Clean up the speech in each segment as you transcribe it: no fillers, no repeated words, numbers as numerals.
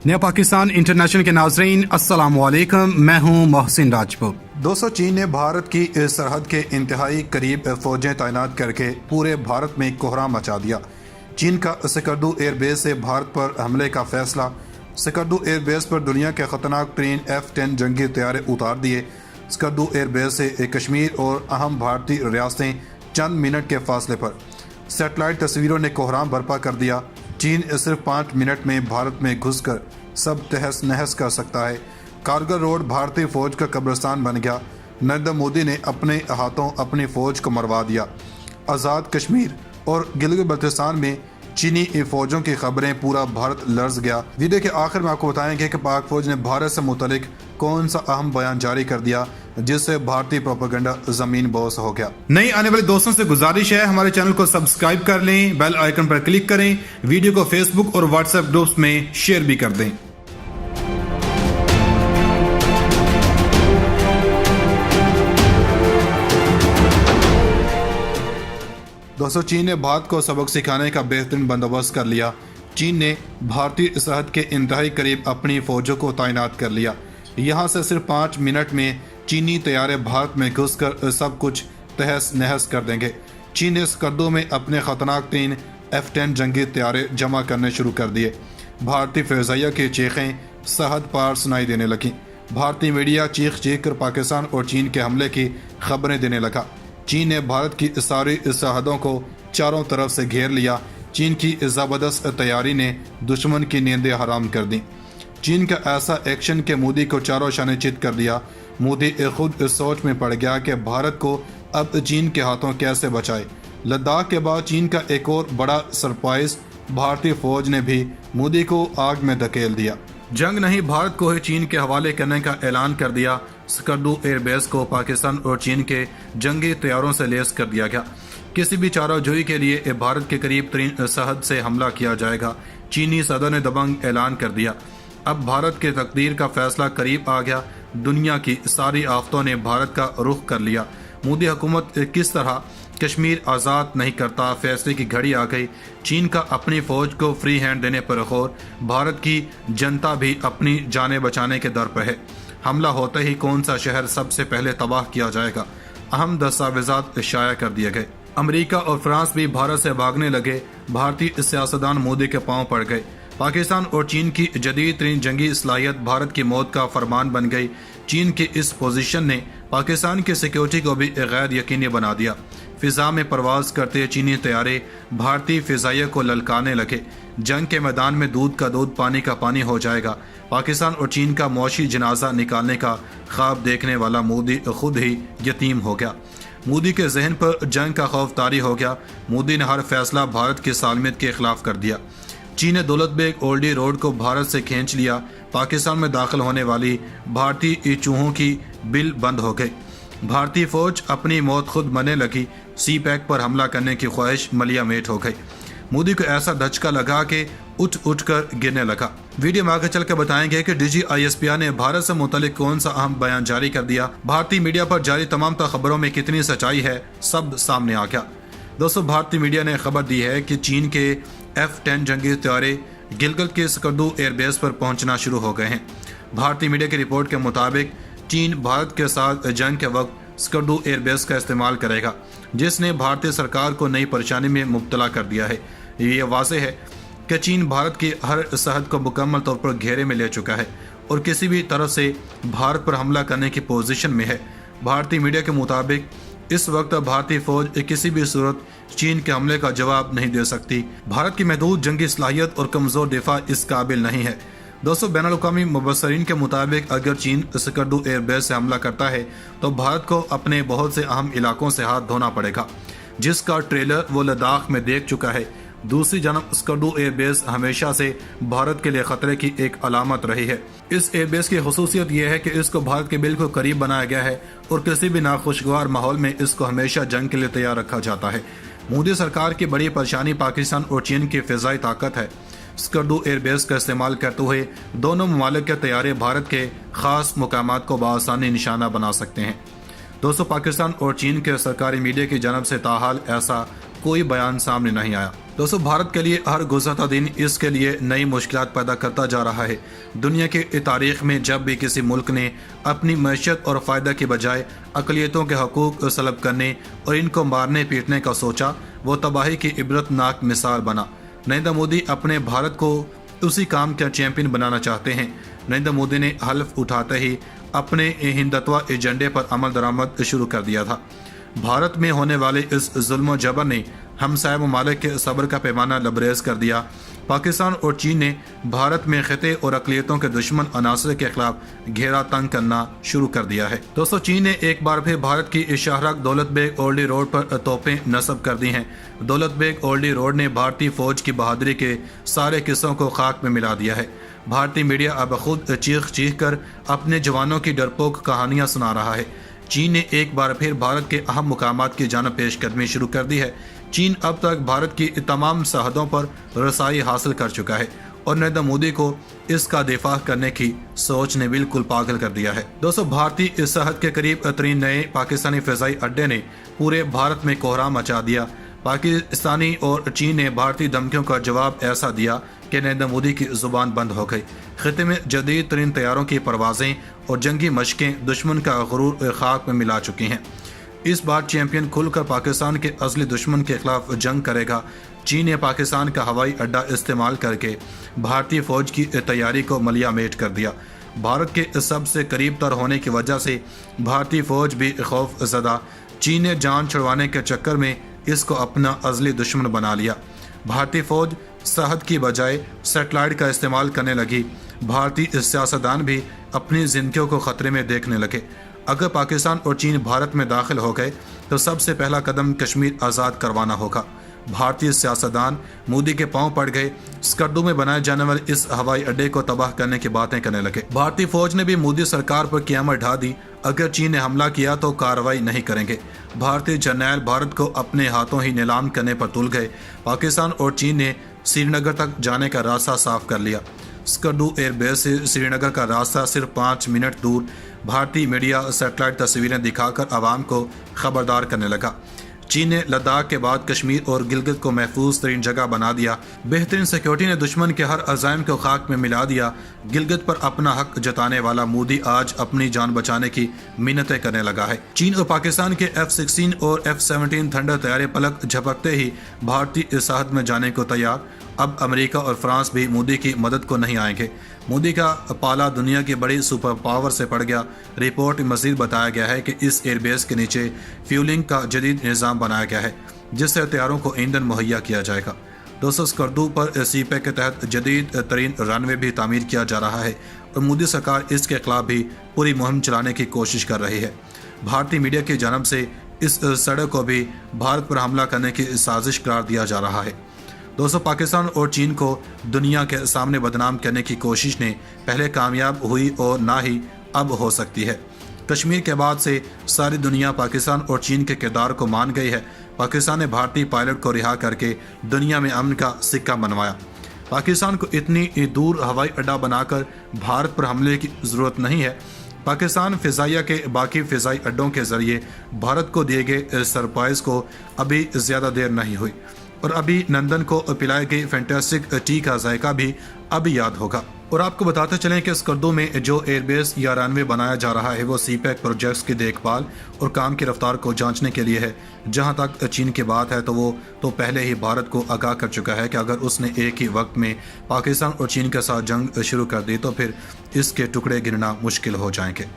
नया पाकिस्तान इंटरनेशनल के नाजरीन अस्सलाम वालेकुम, मैं हूं मोहसिन राजपूत। दोस्तों, चीन ने भारत की सरहद के इंतहाई करीब फौजें तैनात करके पूरे भारत में कोहराम मचा दिया। चीन का स्कर्दू एयरबेस से भारत पर हमले का फैसला। स्कर्दू एयरबेस पर दुनिया के खतरनाक तरीन F-10 जंगी तैयारे उतार दिए। स्कर्दू एयरबेस से कश्मीर और अहम भारतीय रियासतें चंद मिनट के फासले पर। सैटेलाइट तस्वीरों ने कोहराम बर्पा कर दिया। चीन सिर्फ 5 मिनट में भारत में घुसकर सब तहस नहस कर सकता है। कारगिल रोड भारतीय फौज का कब्रिस्तान बन गया। नरेंद्र मोदी ने अपने हाथों अपनी फौज को मरवा दिया। आज़ाद कश्मीर और गिलगित बल्तिस्तान में चीनी फौजों की खबरें पूरा भारत लर्ज गया। वीडियो के आखिर में आपको बताएंगे कि पाक फौज ने भारत से मुतलिक कौन सा अहम बयान जारी कर दिया जिससे भारतीय प्रोपेगेंडा जमीन बोस हो गया। नई आने वाले दोस्तों से गुजारिश है हमारे चैनल को सब्सक्राइब कर लें, बेल आइकन पर क्लिक करें, वीडियो को फेसबुक और व्हाट्सएप ग्रुप्स में शेयर भी कर दें। दोस्तों, चीन ने भारत को सबक सिखाने का बेहतरीन बंदोबस्त कर लिया। चीन ने भारतीय सरहद के इंतहाई करीब अपनी फौजों को तैनात कर लिया। यहाँ से सिर्फ 5 मिनट में चीनी तैयारे भारत में घुसकर सब कुछ तहस नहस कर देंगे। चीन ने स्कर्दू में अपने खतरनाक 3 F-10 जंगी तैयारे जमा करने शुरू कर दिए। भारतीय फ़िज़ाइया की चीखें सरहद पार सुनाई देने लगीं। भारतीय मीडिया चीख चीख कर पाकिस्तान और चीन के हमले की खबरें देने लगा। चीन ने भारत की सारी सरहदों को चारों तरफ से घेर लिया। चीन की ज़बरदस्त तैयारी ने दुश्मन की नींदें हराम कर दी। चीन का ऐसा एक्शन के मोदी को चारों शाने चित कर दिया। मोदी खुद इस सोच में पड़ गया कि भारत को अब चीन के हाथों कैसे बचाए। लद्दाख के बाद चीन का एक और बड़ा सरप्राइज, भारतीय फौज ने भी मोदी को आग में धकेल दिया। जंग नहीं, भारत को ही चीन के हवाले करने का ऐलान कर दिया। स्कर्दू एयरबेस को पाकिस्तान और चीन के जंगी तैयारों से लैस कर दिया गया। किसी भी चाराजोई के लिए भारत के करीब तरीन सरहद से हमला किया जाएगा। चीनी सदर ने दबंग ऐलान कर दिया। अब भारत के तकदीर का फैसला करीब आ गया। दुनिया की सारी आफतों ने भारत का रुख कर लिया। मोदी हुकूमत किस तरह कश्मीर आज़ाद नहीं करता, फैसले की घड़ी आ गई। चीन का अपनी फौज को फ्री हैंड देने पर गौर। भारत की जनता भी अपनी जानें बचाने के दर पर है। हमला होते ही कौन सा शहर सबसे पहले तबाह किया जाएगा, अहम दस्तावेजात शाया कर दिए गए। अमेरिका और फ्रांस भी भारत से भागने लगे। भारतीय सियासतदान मोदी के पांव पड़ गए। पाकिस्तान और चीन की जदीद तरीन जंगी सलाहियत भारत की मौत का फरमान बन गई। चीन की इस पोजीशन ने पाकिस्तान की सिक्योरिटी को भी गैर यकीनी बना दिया। फिजा में परवाज करते चीनी तैयारे भारतीय फिजाइया को ललकाने लगे। जंग के मैदान में दूध का दूध, पानी का पानी हो जाएगा। पाकिस्तान और चीन का मौशी जनाजा निकालने का ख्वाब देखने वाला मोदी खुद ही यतीम हो गया। मोदी के जहन पर जंग का खौफ तारी हो गया। मोदी ने हर फैसला भारत की सालमियत के खिलाफ कर दिया। चीन ने दौलत बेग ओल्डी रोड को भारत से खींच लिया। पाकिस्तान में दाखिल होने वाली भारतीय चूहों की बिल बंद हो गई। भारतीय फौज अपनी मौत खुद मरने लगी। सी पैक पर हमला करने की ख्वाहिश मलिया मेट हो गई। मोदी को ऐसा धचका लगा कि उठ कर गिरने लगा। वीडियो में आगे चल के बताएंगे कि DGISPR ने भारत से मुतलिक कौन सा अहम बयान जारी कर दिया। भारतीय मीडिया पर जारी तमाम खबरों में कितनी सच्चाई है, सब सामने आ गया। दोस्तों, भारतीय मीडिया ने खबर दी है कि चीन के F-10 जंगी तैयारे गिलगित के स्कर्दू एयरबेस पर पहुंचना शुरू हो गए हैं। भारतीय मीडिया की रिपोर्ट के मुताबिक चीन भारत के साथ जंग के वक्त स्कर्दू एयरबेस का इस्तेमाल करेगा, जिसने भारतीय सरकार को नई परेशानी में मुब्तला कर दिया है। ये वाज़ेह है कि चीन भारत की हर सरहद को मुकम्मल तौर पर घेरे में ले चुका है और किसी भी तरफ से भारत पर हमला करने की पोजीशन में है। भारतीय मीडिया के मुताबिक इस वक्त भारतीय फौज किसी भी सूरत चीन के हमले का जवाब नहीं दे सकती। भारत की महदूद जंगी सलाहियत और कमज़ोर दिफा इस काबिल नहीं है। दोस्तों, बैनुल-अक़वामी मुबस्सरीन के मुताबिक अगर चीन स्कर्दू एयरबेस से हमला करता है तो भारत को अपने बहुत से अहम इलाकों से हाथ धोना पड़ेगा, जिसका ट्रेलर वो लद्दाख में देख चुका है। दूसरी जानब स्कर्दू एयरबेस हमेशा से भारत के लिए खतरे की एक अलामत रही है। इस एयरबेस की खसूसियत यह है कि इसको भारत के बिल्कुल करीब बनाया गया है और किसी भी नाखुशगवार माहौल में इसको हमेशा जंग के लिए तैयार रखा जाता है। मोदी सरकार की बड़ी परेशानी पाकिस्तान और चीन की फिजाई ताकत है। स्कर्दू एयरबेस का इस्तेमाल करते हुए दोनों ममालिक के तैयारे भारत के खास मुकामात को बआसानी निशाना बना सकते हैं। दोस्तों, पाकिस्तान और चीन के सरकारी मीडिया की जानब से ताहाल ऐसा कोई बयान सामने नहीं आया। दोस्तों भारत के लिए हर गुज़रता दिन इसके लिए नई मुश्किलात पैदा करता जा रहा है। दुनिया की तारीख में जब भी किसी मुल्क ने अपनी मैशियत और फ़ायदा के बजाय अक़लियतों के हकूक़ सलब करने और इनको मारने पीटने का सोचा, वो तबाही की इबरतनाक मिसाल बना। नरेंद्र मोदी अपने भारत को उसी काम का चैंपियन बनाना चाहते हैं। नरेंद्र मोदी ने हल्फ उठाते ही अपने हिंदुत्व एजेंडे पर अमल दरामद शुरू कर दिया था। भारत में होने वाले इस जुल्म जबर ने हमसाया ममालिक के सब्र का पैमाना लबरेज कर दिया। पाकिस्तान और चीन ने भारत में खिते और अक़लियतों के दुश्मन अनासर के खिलाफ घेरा तंग करना शुरू कर दिया है। दोस्तों चीन ने एक बार फिर भारत की शाहराग दौलत बेग ओल्डी रोड पर तोपें नस्ब कर दी हैं। दौलत बेग ओल्डी रोड ने भारतीय फौज की बहादुरी के सारे किस्सों को खाक में मिला दिया है। भारतीय मीडिया अब खुद चीख चीख कर अपने जवानों की डरपोक कहानियां सुना रहा है। चीन ने एक बार फिर भारत के अहम मुकामात की जानब पेशकदमी शुरू कर दी है। चीन अब तक भारत की तमाम सरहदों पर रसाई हासिल कर चुका है और नरेंद्र मोदी को इसका दिफा करने की सोच ने बिल्कुल पागल कर दिया है। दोस्तों भारतीय सरहद के करीब तरीन नए पाकिस्तानी फ़िज़ाई अड्डे ने पूरे भारत में कोहराम मचा दिया। पाकिस्तानी और चीन ने भारतीय धमकियों का जवाब ऐसा दिया कि नरेंद्र मोदी की जुबान बंद हो गई। खिते में जदीद तरीन तैयारों की परवाज़ें और जंगी मशकें दुश्मन का गुरूर खाक में मिला चुकी हैं। इस बार चैंपियन खुलकर पाकिस्तान के असली दुश्मन के खिलाफ जंग करेगा। चीन ने पाकिस्तान का हवाई अड्डा इस्तेमाल करके भारतीय फौज की तैयारी को मलियामेट कर दिया। भारत के सबसे करीब तर होने की वजह से भारतीय फौज भी खौफ ज़दा। चीन ने जान छुड़वाने के चक्कर में इसको अपना असली दुश्मन बना लिया। भारतीय फौज सरहद की बजाय सेटेलाइट का इस्तेमाल करने लगी। भारतीय सियासतदान भी अपनी ज़िंदगियों को ख़तरे में देखने लगे। अगर पाकिस्तान और चीन भारत में दाखिल हो गए तो सबसे पहला कदम कश्मीर आज़ाद करवाना होगा। भारतीय सियासतदान मोदी के पांव पड़ गए। स्कर्दू में बनाए जाने वाले इस हवाई अड्डे को तबाह करने की बातें करने लगे। भारतीय फौज ने भी मोदी सरकार पर क़यामत ढा दी। अगर चीन ने हमला किया तो कार्रवाई नहीं करेंगे। भारतीय जर्नैल भारत को अपने हाथों ही नीलाम करने पर तुल गए। पाकिस्तान और चीन ने श्रीनगर तक जाने का रास्ता साफ कर लिया। स्कर्दू एयरबेस से श्रीनगर का रास्ता सिर्फ 5 मिनट दूर। भारतीय मीडिया सैटेलाइट तस्वीरें दिखाकर आवाम को खबरदार करने लगा। चीन ने लद्दाख के बाद कश्मीर और गिलगित को महफूज तरीन जगह बना दिया। बेहतरीन सिक्योरिटी ने दुश्मन के हर अज़ाइम को खाक में मिला दिया। गिलगित पर अपना हक जताने वाला मोदी आज अपनी जान बचाने की मिन्नतें करने लगा है। चीन और पाकिस्तान के F-16 और F-17 थंडर तैयारे पलक झपकते ही भारतीय सरहद में जाने को तैयार। अब अमेरिका और फ्रांस भी मोदी की मदद को नहीं आएंगे। मोदी का पाला दुनिया की बड़ी सुपर पावर से पड़ गया। रिपोर्ट में मज़ीद बताया गया है कि इस एयरबेस के नीचे फ्यूलिंग का जदीद निज़ाम बनाया गया है जिससे हथियारों को ईंधन मुहैया किया जाएगा। दोस्तों स्कर्दू पर सीपैक के तहत जदीद तरीन रनवे भी तामीर किया जा रहा है और मोदी सरकार इसके खिलाफ भी पूरी मुहिम चलाने की कोशिश कर रही है। भारतीय मीडिया की जानब से इस सड़क को भी भारत पर हमला करने की साजिश करार दिया जा रहा है। दोस्तों पाकिस्तान और चीन को दुनिया के सामने बदनाम करने की कोशिश ने पहले कामयाब हुई और ना ही अब हो सकती है। कश्मीर के बाद से सारी दुनिया पाकिस्तान और चीन के किरदार को मान गई है। पाकिस्तान ने भारतीय पायलट को रिहा करके दुनिया में अमन का सिक्का बनवाया। पाकिस्तान को इतनी दूर हवाई अड्डा बनाकर भारत पर हमले की ज़रूरत नहीं है। पाकिस्तान फ़िज़ाइया के बाकी फ़िज़ाई अड्डों के ज़रिए भारत को दिए गए सरप्राइज़ को अभी ज़्यादा देर नहीं हुई और अभी नंदन को पिलाई गई फैंटास्टिक टी का जायका भी अभी याद होगा। और आपको बताते चलें कि स्कर्दू में जो एयरबेस या रनवे बनाया जा रहा है वो सीपैक प्रोजेक्ट्स की देखभाल और काम की रफ्तार को जांचने के लिए है। जहां तक चीन की बात है तो वो तो पहले ही भारत को आगाह कर चुका है कि अगर उसने एक ही वक्त में पाकिस्तान और चीन के साथ जंग शुरू कर दी तो फिर इसके टुकड़े गिनना मुश्किल हो जाएंगे।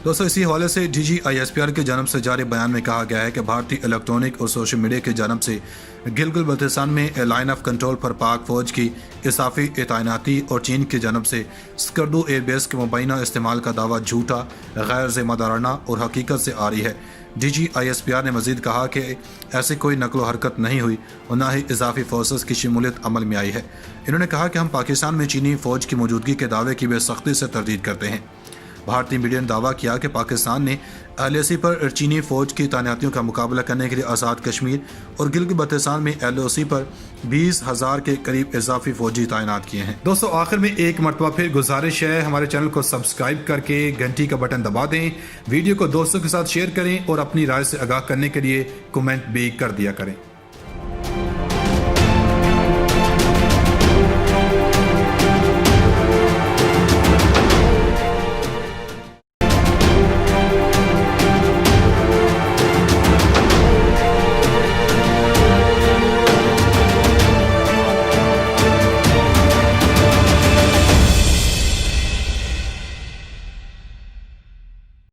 दोस्तों इसी हवाले से DGISPR की जानब से जारी बयान में कहा गया है कि भारतीय इलेक्ट्रॉनिक और सोशल मीडिया की जानब से गिलगित बल्तिस्तान में लाइन ऑफ कंट्रोल पर पाक फौज की इजाफी तैनाती और चीन की जानब से स्कर्दू एयरबेस के मुबैना इस्तेमाल का दावा झूठा, गैर ज़िम्मेदाराना और हकीकत से आ रही है। DGISPR ने मजीद कहा कि ऐसी कोई नकलो हरकत नहीं हुई और न ही इजाफी फोर्सेस की शमूलियत अमल में आई है। इन्होंने कहा कि हम पाकिस्तान में चीनी फ़ौज की मौजूदगी के दावे की बेसख्ती से तरदीद करते हैं। بھارتی میڈیا نے دعویٰ کیا کہ پاکستان نے LOC پر چینی فوج کی تعیناتیوں کا مقابلہ کرنے کے لیے آزاد کشمیر اور گلگت بلتستان میں LOC پر 20,000 کے قریب اضافی فوجی تعینات کیے ہیں۔ دوستو آخر میں ایک مرتبہ پھر گزارش ہے، ہمارے چینل کو سبسکرائب کر کے گھنٹی کا بٹن دبا دیں، ویڈیو کو دوستوں کے ساتھ شیئر کریں اور اپنی رائے سے آگاہ کرنے کے لیے کمنٹ بھی کر دیا کریں۔